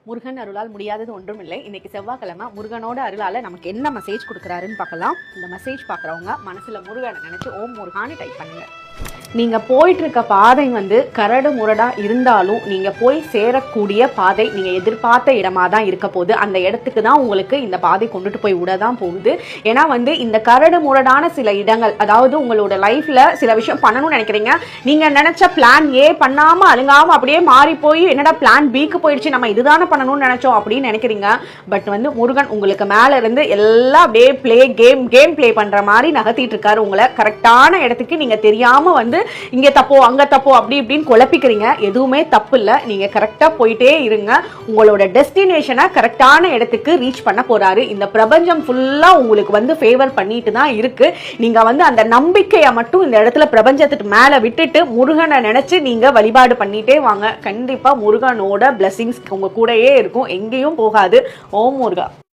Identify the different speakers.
Speaker 1: முருகன் அருளால் முடியாதது ஒன்றும் இல்லை. இன்னைக்கு செவ்வாய்க்கிழமை முருகனோட அருளால நமக்கு என்ன மெசேஜ் கொடுக்குறாருன்னு பார்க்கலாம். இந்த மெசேஜ் பார்க்குறவங்க மனசுல முருகனை நினைச்சு ஓம் முருகான்னு டைப் பண்ணுங்க. நீங்க போயிட்டு இருக்க பாதை கரடு முரடா இருந்தாலும் நீங்க போய் சேரக்கூடிய பாதை நீங்க எதிர்பார்த்த இடமா தான் இருக்க போகுது. அந்த இடத்துக்கு தான் உங்களுக்கு இந்த பாதை கொண்டுட்டு போய் விட தான் போகுது. ஏன்னா இந்த கரடு முரடான சில இடங்கள், அதாவது உங்களோட லைஃப்ல சில விஷயம் பண்ணணும்னு நினைக்கிறீங்க, நீங்க நினைச்ச பிளான் ஏ பண்ணாம அழுங்காம அப்படியே மாறி போய் என்னடா பிளான் பிக்கு போயிடுச்சு, நம்ம இதுதானே பண்ணணும்னு நினைச்சோம் அப்படின்னு நினைக்கிறீங்க. பட் முருகன் உங்களுக்கு மேல இருந்து எல்லாம் அப்படியே கேம் பிளே பண்ற மாதிரி நகர்த்திட்டு இருக்காரு. உங்களை கரெக்டான இடத்துக்கு நீங்க தெரியாம இங்க தப்போ அங்க தப்போ அப்படி இப்படின்னு குழப்பிக்கிறீங்க. எதுவுமே தப்பு இல்ல. நீங்க கரெக்டா போயிட்டே இருங்க. உங்களோட டெஸ்டினேஷனை கரெக்டான இடத்துக்கு ரீச் பண்ண போறாரு. இந்த பிரபஞ்சம் ஃபுல்லா உங்களுக்கு ஃபேவர் பண்ணிட்டு தான் இருக்கு. நீங்க அந்த நம்பிக்கையை மட்டும் இந்த இடத்துல பிரபஞ்சத்துக்கு மேல விட்டுட்டு முருகனை நினைச்சு நீங்க வழிபாடு பண்ணிட்டே வாங்க. கண்டிப்பா முருகனோட பிளெஸிங்ஸ் உங்க கூடயே இருக்கும், எங்கேயும் போகாது. ஓம் முருகா.